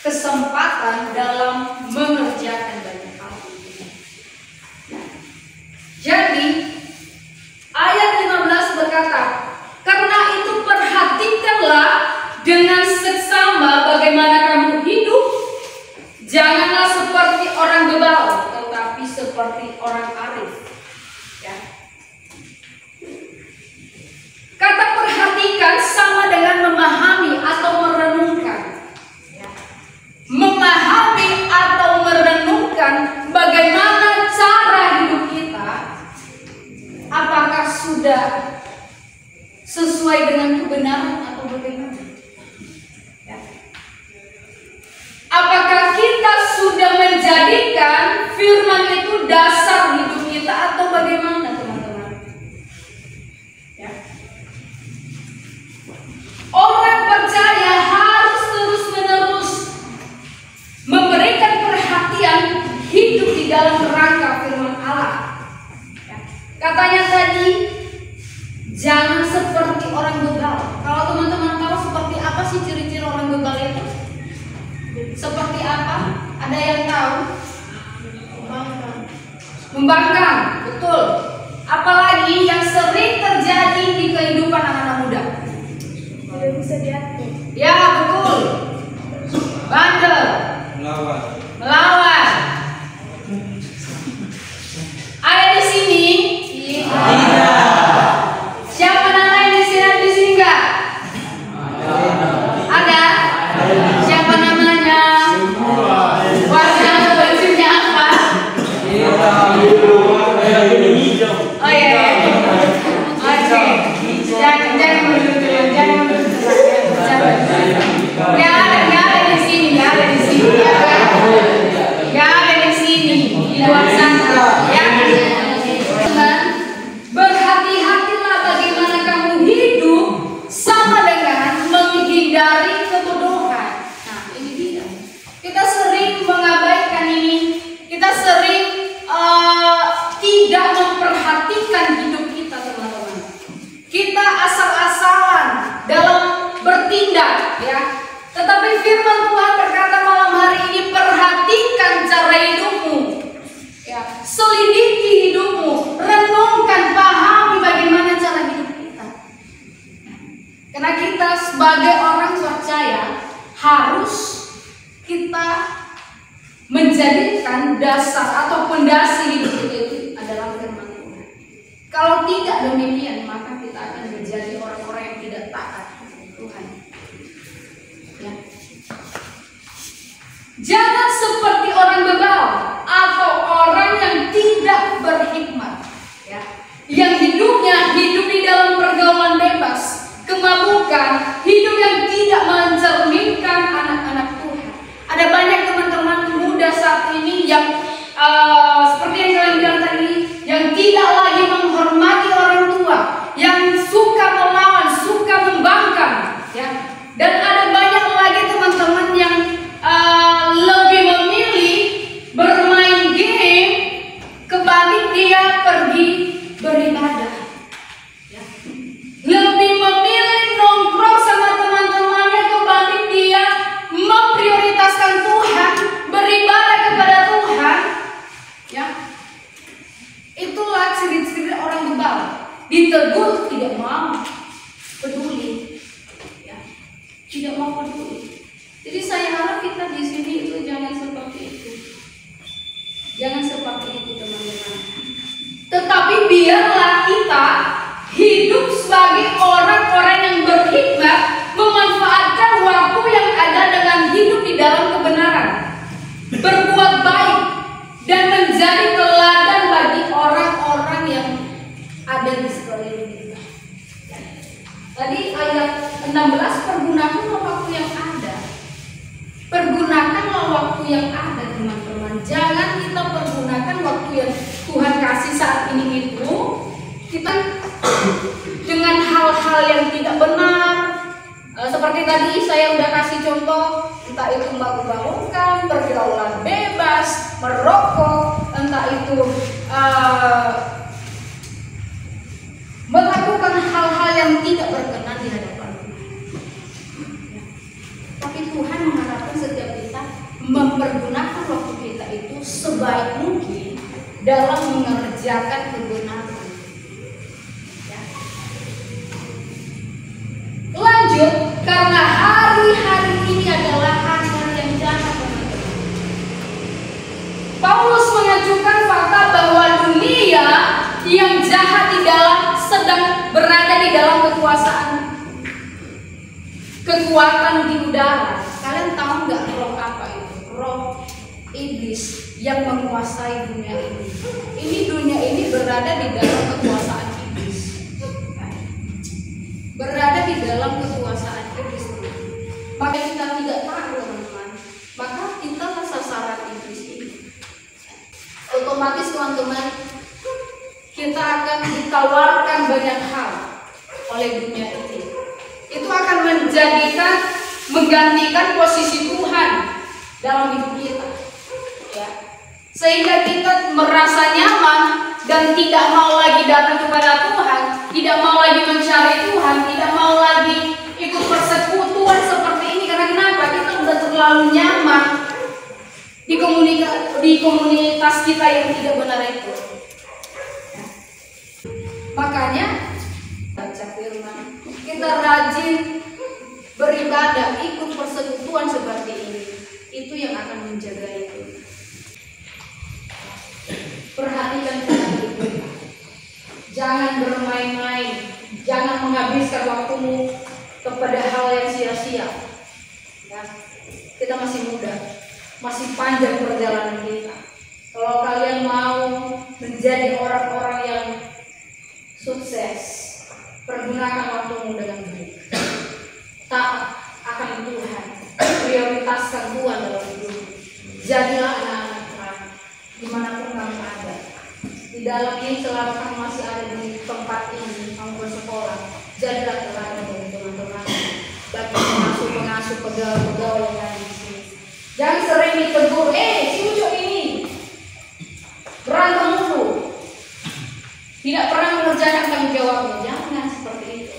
kesempatan dalam mengerjakan banyak hal. Jadi ayat 15 berkata, karena itu perhatikanlah dengan seksama bagaimana kamu hidup. Janganlah seperti orang bebal, tetapi seperti orang arif. Ya. Kata perhatikan sama dengan memahami atau merenungkan. Ya. Memahami atau merenungkan bagaimana cara hidup kita, apakah sudah sesuai dengan kebenaran atau bagaimana? Apakah kita sudah menjadikan firman itu dasar hidup kita atau bagaimana, teman-teman? Ya. Orang percaya harus terus-menerus memberikan perhatian hidup di dalam kerangka firman Allah. Ya. Katanya tadi, jangan seperti orang bebal. Kalau teman-teman tahu seperti apa sih ciri-ciri orang bebal itu? Seperti apa? Ada yang tahu? Membangkang, betul. Apalagi yang sering terjadi di kehidupan anak-anak muda. Tidak bisa diatur. Ya, betul. Bandel. Melawan. Ada di sini? Tidak. Siapa namanya di sini? Di sini enggak? Ada? Siapa namanya? Warna bajunya apa? Oh iya. Oke. Jangan mundur, jangan mundur. Nggak ada di sini, nggak ada di sini. Nggak ada di sini. Di luar sana. Ya. Berhati-hatilah bagaimana kamu hidup sama dengan menghindari kebodohan. Nah, ini dia. Kita sering mengabaikan ini. Kita sering tidak memperhatikan hidup kita, teman-teman. Kita asal-asalan dalam bertindak, ya. Tetapi firman Tuhan berkata malam hari ini, perhatikan cara hidupmu, ya. Selidiki hidupmu, renungkan, pahami bagaimana cara hidup kita. Karena kita sebagai orang percaya harus kita menjadikan dasar atau pondasi hidup kita itu adalah firman Tuhan. Kalau tidak demikian, maka kita akan menjadi orang-orang yang tidak taat Tuhan. Ya. Jangan seperti orang bebal atau orang yang tidak berhikmat, ya. Yang hidupnya hidup di dalam pergaulan bebas, kemabukan, hidup yang tidak mencerminkan anak-anak Tuhan. Ada banyak teman-teman muda saat ini yang seperti yang kalian bilang tadi, yang tidak lagi menghormati orang tua, yang suka melawan, suka membangkang, ya. Dan ada banyak lagi teman-teman yang lebih memilih bermain game kebalik dia pergi beribadah, ya. Lebih memilih nongkrong sama teman-temannya kebalik dia memprioritaskan Tuhan, beribadah kepada Tuhan, ya. Itulah ciri-ciri orang bebal. Ditegur tidak mau peduli, ya. Tidak mau peduli. Jadi saya harap kita di sini itu jangan seperti itu. Jangan seperti itu, teman-teman. Tetapi biarlah kita hidup sebagai orang-orang yang berhikmat, memanfaatkan waktu yang ada dengan hidup di dalam kebenaran, berbuat baik, dan menjadi teladan bagi orang-orang yang ada di sekeliling kita. Tadi ayat 16, pergunakanlah waktu yang ada. Pergunakanlah waktu yang ada, teman-teman. Jangan kita pergunakan waktu yang Tuhan kasih saat ini itu kita dengan hal-hal yang tidak benar. Seperti tadi saya udah kasih contoh, entah itu mabuk-mabukan, pergaulan bebas, merokok, entah itu melakukan hal-hal yang tidak berkenan di hadapan Tuhan. Tapi Tuhan mengharapkan setiap kita mempergunakan waktu kita itu sebaik mungkin dalam mengerjakan kebenaran. Ya. Lanjut, karena hari-hari ini adalah hari-hari yang jahat, teman-teman. Paulus mengajukan fakta bahwa dunia yang jahat sedang berada di dalam kekuatan di udara. Kalian tahu nggak roh apa itu? Roh iblis yang menguasai dunia ini. Dunia ini berada di dalam kekuasaan iblis. Berada di dalam kekuasaan iblis. Maka kita tidak tahu, teman-teman. Maka kita sasaran iblis ini. Otomatis, teman-teman, kita akan ditawarkan banyak hal oleh dunia ini. Itu akan menggantikan posisi Tuhan dalam hidup kita, ya. Sehingga kita merasa nyaman dan tidak mau lagi datang kepada Tuhan, tidak mau lagi mencari Tuhan, tidak mau lagi ikut persekutuan seperti ini. Karena kenapa? Kita sudah terlalu nyaman di komunitas kita yang tidak benar itu. Makanya baca firman, kita rajin beribadah, ikut persekutuan seperti ini. Itu yang akan menjaga itu. Perhatikan firman itu. Jangan bermain-main, jangan menghabiskan waktumu kepada hal yang sia-sia. Ya. Kita masih muda, masih panjang perjalanan kita. Kalau kalian mau menjadi orang-orang yang sukses, pergunakan waktumu dengan baik. Taat akan Tuhan, prioritaskan Tuhan dalam hidup. Jadilah anak-anak Tuhan dimanapun kamu ada. Di dalam ini selama kamu masih ada di tempat ini, kamu bersekolah, jadilah teladan bagi teman-teman, bagi pengasuh-pengasuh, pegawai-pegawai yang ada di sini. Jangan sering ditegur, si ucok ini berantem mulu, tidak pernah mengerjakan tanggung jawabnya. Jangan seperti itu.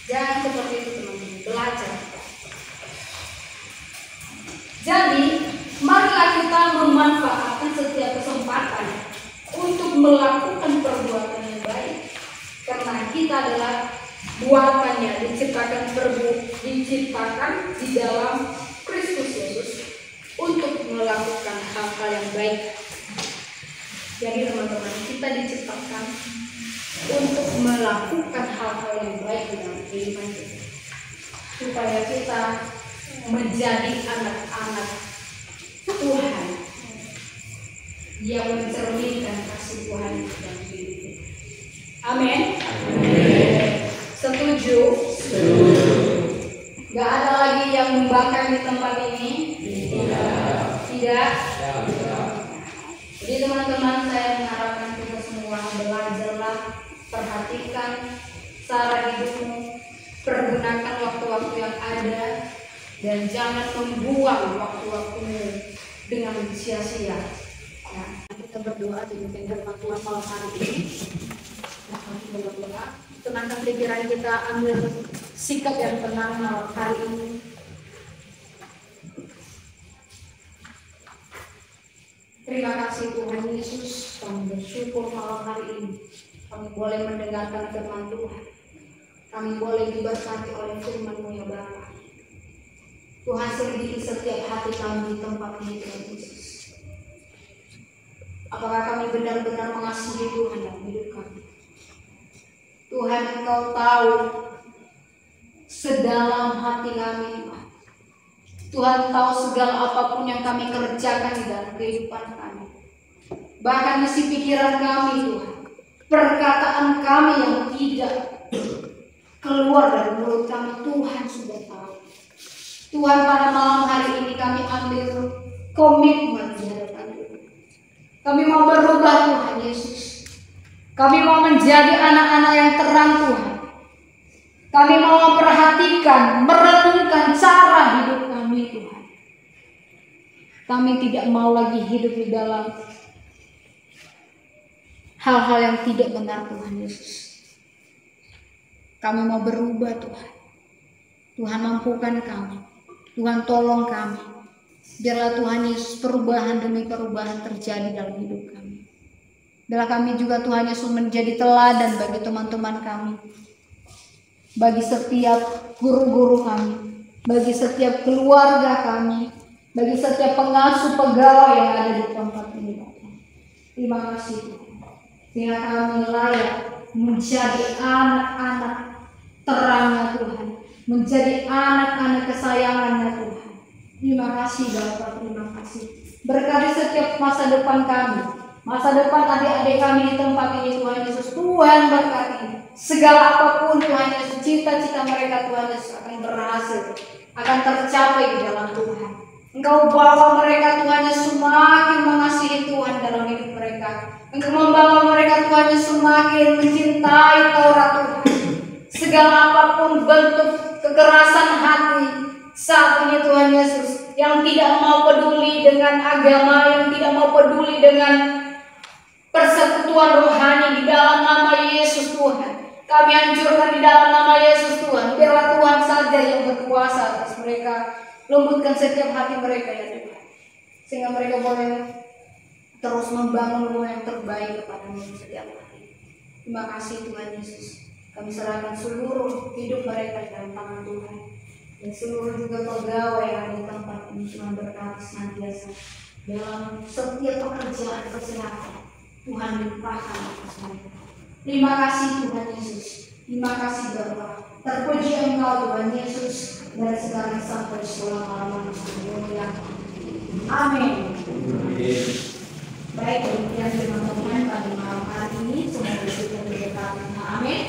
Jangan seperti itu, teman-teman. Belajar. Jadi, marilah kita memanfaatkan setiap kesempatan untuk melakukan perbuatan yang baik. Karena kita adalah buatannya, diciptakan di dalam Kristus Yesus untuk melakukan hal-hal yang baik. Jadi teman-teman, kita diciptakan untuk melakukan hal-hal yang baik dalam kehidupan kita, supaya kita menjadi anak-anak Tuhan yang mencerminkan kasih Tuhan dalam hidup kita. Amin. Setuju? Gak ada lagi yang membakar di tempat ini? Tidak. Jadi teman-teman, saya mengharapkan kita semua belajarlah, perhatikan cara hidupmu, pergunakan waktu-waktu yang ada, dan jangan membuang waktu-waktumu dengan sia-sia. Ya, kita berdoa di firman Tuhan malam hari ini. Berdoa, tenangkan pikiran kita, ambil sikap yang tenang malam hari ini. Terima kasih Tuhan Yesus, kami bersyukur malam hari ini kami boleh mendengarkan firman Tuhan. Kami boleh diberkati oleh firman-Mu ya Bapa. Tuhan, selidiki setiap hati kami di tempat ini Tuhan Yesus. Apakah kami benar-benar mengasihi Tuhan dalam hidup kami? Tuhan, Engkau tahu sedalam hati kami Tuhan. Tuhan tahu segala apapun yang kami kerjakan di dalam kehidupan kami. Bahkan isi pikiran kami Tuhan. Perkataan kami yang tidak keluar dari mulut kami, Tuhan sudah tahu. Tuhan, pada malam hari ini kami ambil komitmen di hadapan Tuhan. Kami mau berubah Tuhan Yesus. Kami mau menjadi anak-anak yang terang Tuhan. Kami mau memperhatikan, merenungkan cara hidup kami Tuhan. Kami tidak mau lagi hidup di dalam hal-hal yang tidak benar Tuhan Yesus. Kami mau berubah Tuhan. Tuhan, mampukan kami. Tuhan tolong kami. Biarlah Tuhan Yesus perubahan demi perubahan terjadi dalam hidup kami. Biarlah kami juga Tuhan Yesus menjadi teladan bagi teman-teman kami. Bagi setiap guru-guru kami. Bagi setiap keluarga kami. Bagi setiap pengasuh pegawai yang ada di tempat ini. Terima kasih Tuhan. Sehingga kami layak menjadi anak-anak terangnya Tuhan. Menjadi anak-anak kesayangannya Tuhan. Terima kasih Bapak, terima kasih. Berkati setiap masa depan kami. Masa depan adik-adik kami di tempat ini Tuhan Yesus. Tuhan berkati. Segala apapun Tuhan Yesus, cita-cita mereka Tuhan Yesus akan berhasil. Akan tercapai di dalam Tuhan. Engkau bawa mereka Tuhan Yesus semakin mengasihi Tuhan dalam hidup mereka. Engkau membawa mereka Tuhan Yesus semakin mencintai Taurat Tuhan. Segala apapun bentuk kekerasan hati saat ini Tuhan Yesus, yang tidak mau peduli dengan agama, yang tidak mau peduli dengan persekutuan rohani di dalam nama Yesus Tuhan. Kami hancurkan di dalam nama Yesus Tuhan. Biarlah Tuhan saja yang berkuasa atas mereka. Lembutkan setiap hati mereka ya Tuhan. Sehingga mereka boleh terus membangun rumah yang terbaik kepada-Mu setiap hari. Terima kasih Tuhan Yesus. Kami serahkan seluruh hidup mereka di dalam tangan Tuhan. Dan seluruh juga pegawai yang ada di tempat ini Tuhan berkati senantiasa. Dalam setiap pekerjaan kesehatan Tuhan limpahkan atas mereka. Terima kasih Tuhan Yesus. Terima kasih Bapa. Terpuji Engkau Tuhan Yesus dari sekarang sampai selama-lamanya. Amin. Baik, demikian firman Tuhan pada malam hari ini. Semoga kita berkati. Amin.